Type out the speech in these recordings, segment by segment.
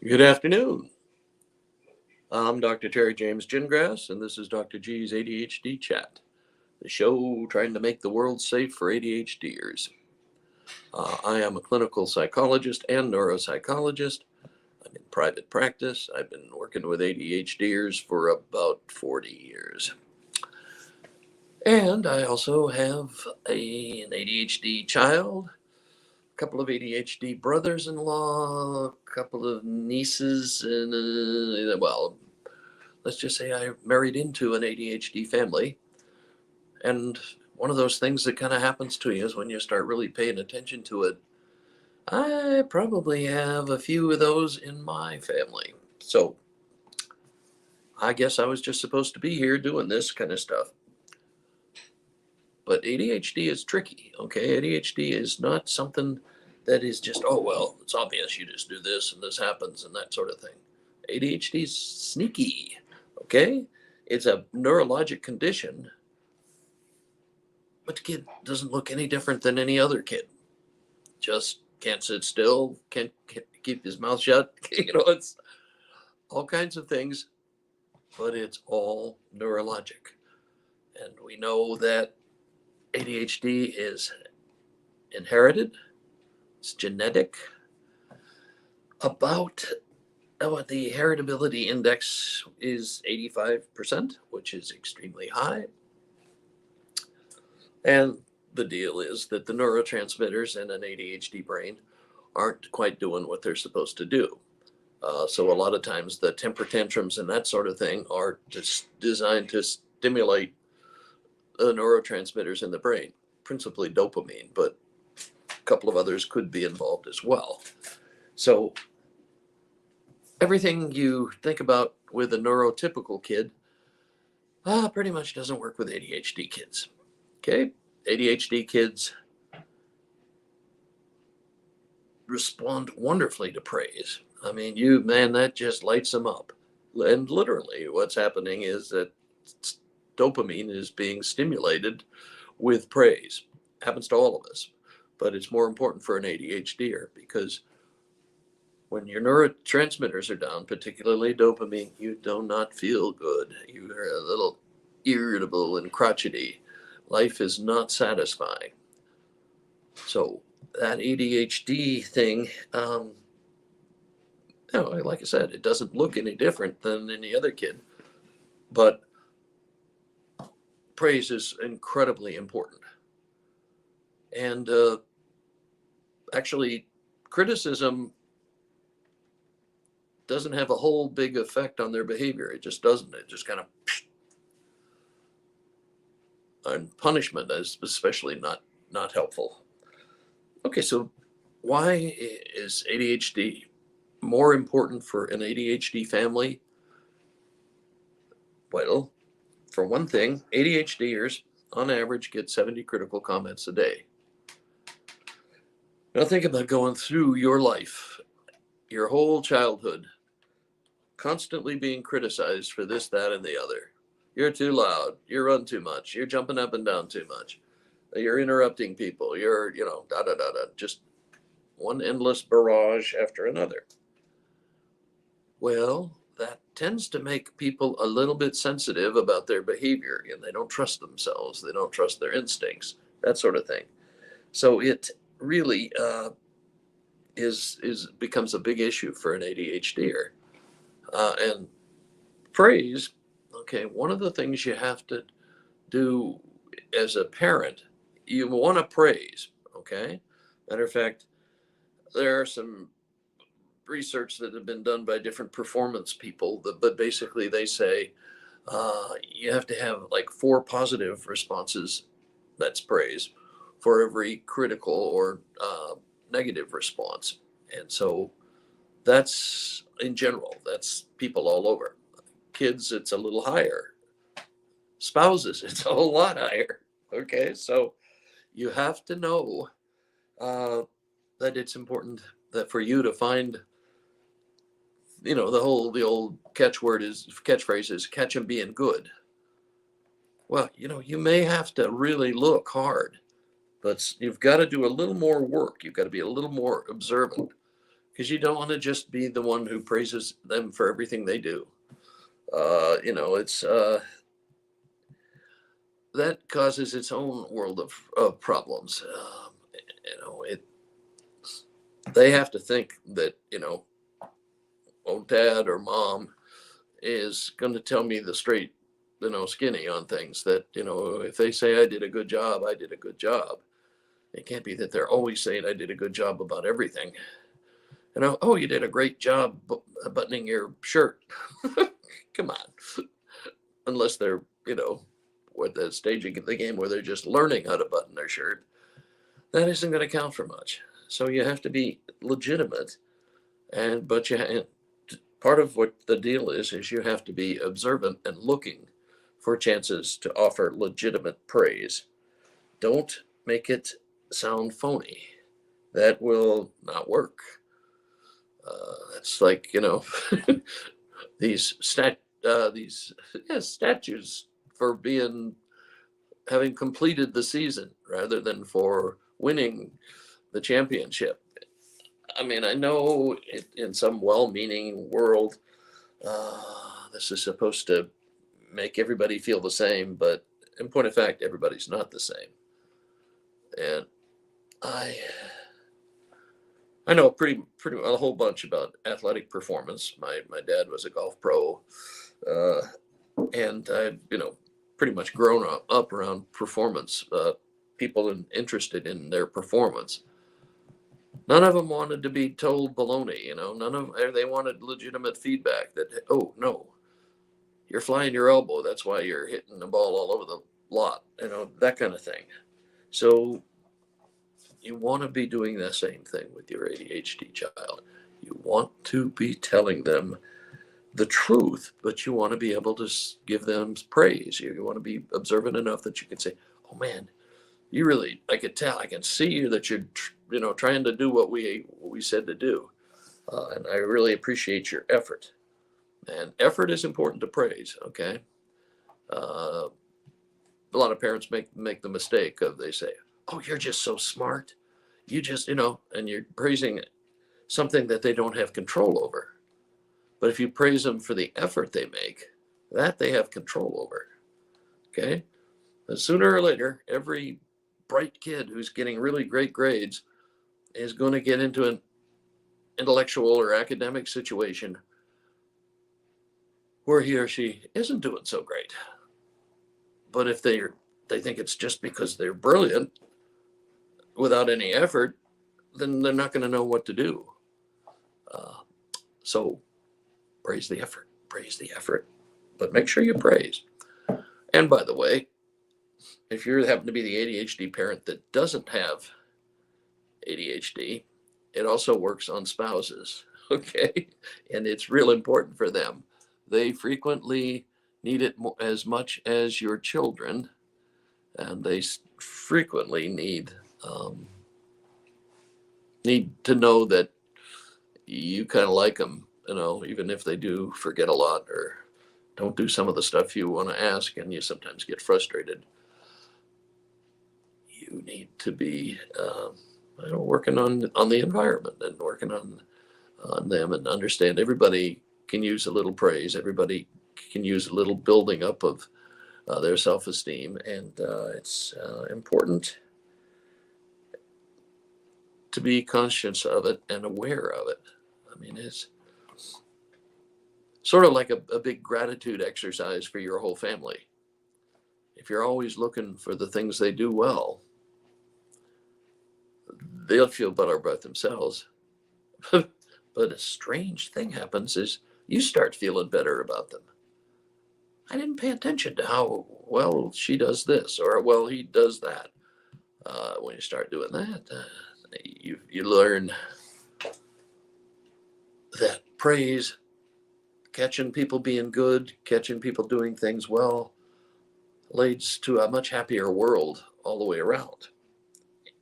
Good afternoon. I'm Dr. Terry James Gingrass, and this is Dr. G's ADHD Chat, the show trying to make the world safe for ADHDers. I am a clinical psychologist and neuropsychologist. I'm in private practice. I've been working with ADHDers for about 40 years. And I also have an ADHD child, a couple of ADHD brothers-in-law, a couple of nieces, and let's just say I married into an ADHD family. And one of those things that kind of happens to you is when you start really paying attention to it. I probably have a few of those in my family. So I guess I was just supposed to be here doing this kind of stuff. But ADHD is tricky, okay? ADHD is not something that is just, oh, well, it's obvious you just do this and this happens and that sort of thing. ADHD is sneaky, okay? It's a neurologic condition, but the kid doesn't look any different than any other kid. Just can't sit still, can't keep his mouth shut. It's all kinds of things, but it's all neurologic. And we know that ADHD is inherited, it's genetic. About the heritability index is 85%, which is extremely high. And the deal is that the neurotransmitters in an ADHD brain aren't quite doing what they're supposed to do. So a lot of times the temper tantrums and that sort of thing are just designed to stimulate the neurotransmitters in the brain, principally dopamine, but a couple of others could be involved as well. So everything you think about with a neurotypical kid pretty much doesn't work with ADHD kids. Okay, ADHD kids respond wonderfully to praise. I mean, that just lights them up. And literally what's happening is that dopamine is being stimulated with praise. Happens to all of us, but it's more important for an ADHDer because when your neurotransmitters are down, particularly dopamine, you do not feel good. You are a little irritable and crotchety. Life is not satisfying. So that ADHD thing, like I said, it doesn't look any different than any other kid, but praise is incredibly important. And actually, criticism doesn't have a whole big effect on their behavior. It just doesn't. It just kind of, and punishment is especially not helpful. Okay, so why is ADHD more important for an ADHD family? Well, for one thing, ADHDers on average get 70 critical comments a day. Now think about going through your life, your whole childhood, constantly being criticized for this, that, and the other. You're too loud. You run too much. You're jumping up and down too much. You're interrupting people. You're, just one endless barrage after another. Well, that tends to make people a little bit sensitive about their behavior, and they don't trust themselves. They don't trust their instincts, that sort of thing. So it really becomes a big issue for an ADHDer. And praise, okay, one of the things you have to do as a parent, you want to praise, okay? Matter of fact, there are some research that have been done by different performance people, but basically they say you have to have like 4 positive responses, that's praise, for every critical or negative response. And so that's in general, that's people all over. Kids, it's a little higher. Spouses, it's a whole lot higher. Okay, so you have to know that it's important that for you to find, the old catchphrase is catch 'em being good. Well, you may have to really look hard, but you've got to do a little more work. You've got to be a little more observant because you don't want to just be the one who praises them for everything they do. It's that causes its own world of problems. They have to think that, dad or mom is going to tell me the straight, skinny on things, that, if they say I did a good job, I did a good job. It can't be that they're always saying I did a good job about everything. Oh, you did a great job buttoning your shirt. Come on. Unless they're, at the stage of the game where they're just learning how to button their shirt, that isn't going to count for much. So you have to be legitimate, but part of what the deal is you have to be observant and looking for chances to offer legitimate praise. Don't make it sound phony. That will not work. That's like, these statues for having completed the season rather than for winning the championship. I mean, I know in some well-meaning world, this is supposed to make everybody feel the same, but in point of fact, everybody's not the same. And I know pretty a whole bunch about athletic performance. My dad was a golf pro, and I've pretty much grown up around performance, people interested in their performance. None of them wanted to be told baloney, they wanted legitimate feedback that, oh, no, you're flying your elbow. That's why you're hitting the ball all over the lot, that kind of thing. So you want to be doing the same thing with your ADHD child. You want to be telling them the truth, but you want to be able to give them praise. You want to be observant enough that you can say, oh man, you really, I can see you that you're, trying to do what we said to do. And I really appreciate your effort. And effort is important to praise, okay? A lot of parents make the mistake of, they say, oh, you're just so smart. You just, and you're praising something that they don't have control over. But if you praise them for the effort they make, that they have control over, okay? But sooner or later, every bright kid who's getting really great grades is going to get into an intellectual or academic situation where he or she isn't doing so great. But if they think it's just because they're brilliant without any effort, then they're not going to know what to do. So praise the effort, but make sure you praise. And by the way, if you happen to be the ADHD parent that doesn't have ADHD, it also works on spouses, okay? And it's real important for them. They frequently need it as much as your children, and they frequently need to know that you kind of like them, even if they do forget a lot or don't do some of the stuff you want to ask, and you sometimes get frustrated. You need to be working on the environment and working on them, and understand everybody can use a little praise. Everybody can use a little building up of their self-esteem, and it's important to be conscious of it and aware of it. I mean, it's sort of like a big gratitude exercise for your whole family. If you're always looking for the things they do well, they'll feel better about themselves. But a strange thing happens is you start feeling better about them. I didn't pay attention to how well she does this, or well he does that. When you start doing that, you learn that praise, catching people being good, catching people doing things well, leads to a much happier world all the way around.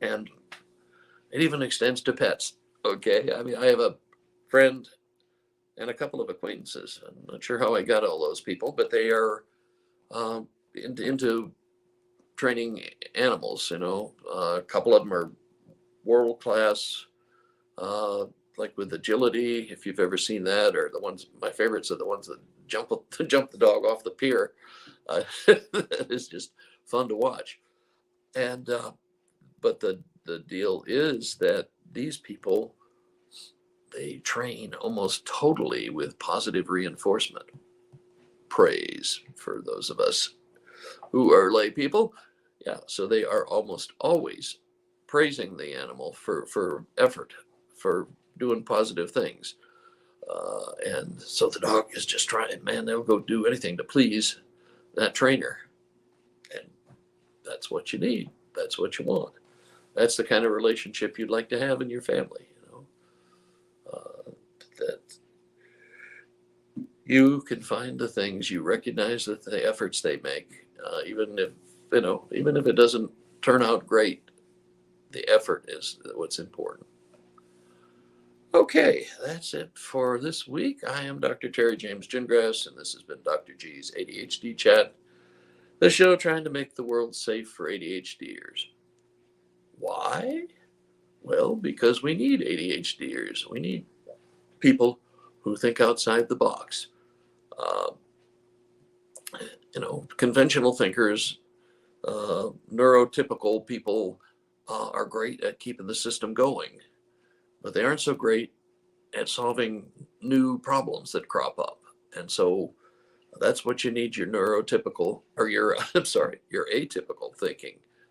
And it even extends to pets, okay? I mean, I have a friend and a couple of acquaintances. I'm not sure how I got all those people, but they are into training animals. A couple of them are world-class like with agility, if you've ever seen that, or the ones, my favorites are the ones that jump the dog off the pier. It's just fun to watch. And but the deal is that these people, they train almost totally with positive reinforcement, praise, for those of us who are lay people. Yeah, so they are almost always praising the animal for effort, for doing positive things. And so the dog is just trying, man, they'll go do anything to please that trainer. And that's what you need. That's what you want. That's the kind of relationship you'd like to have in your family, that you can find the things, you recognize that the efforts they make, even if it doesn't turn out great, the effort is what's important. Okay, that's it for this week. I am Dr. Terry James Gingras, and this has been Dr. G's ADHD Chat, the show trying to make the world safe for ADHDers. Why? Well, because we need ADHDers. We need people who think outside the box. Conventional thinkers, neurotypical people are great at keeping the system going, but they aren't so great at solving new problems that crop up. And so that's what you need your neurotypical, or your atypical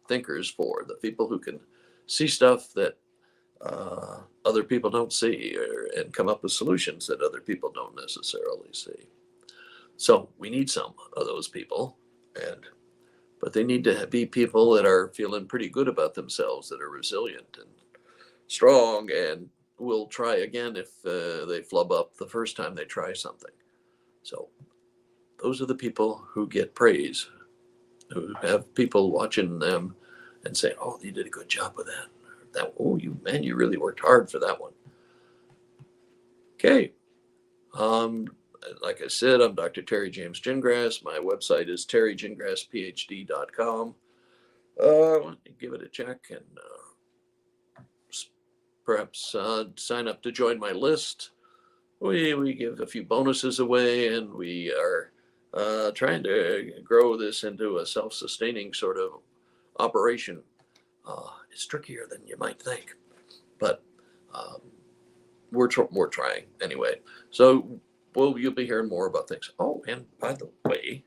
thinkers for, the people who can see stuff that other people don't see, and come up with solutions that other people don't necessarily see. So we need some of those people, but they need to be people that are feeling pretty good about themselves, that are resilient and strong, and will try again if they flub up the first time they try something. So those are the people who get praise, who have people watching them and say, "Oh, you did a good job with that. You really worked hard for that one." Okay. Like I said, I'm Dr. Terry James Gingras. My website is terrygingrasphd.com. Give it a check, and perhaps sign up to join my list. We give a few bonuses away, and we are trying to grow this into a self-sustaining sort of operation. It's trickier than you might think, but we're trying anyway. So you'll be hearing more about things. Oh, and by the way,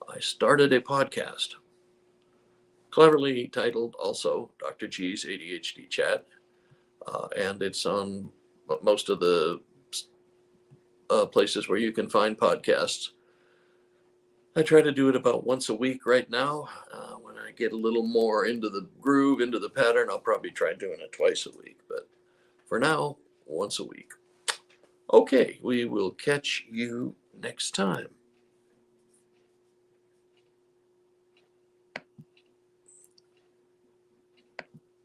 I started a podcast, cleverly titled also Dr. G's ADHD Chat, and it's on most of the places where you can find podcasts. I try to do it about once a week right now. When I get a little more into the groove, into the pattern, I'll probably try doing it twice a week. But for now, once a week. Okay, we will catch you next time.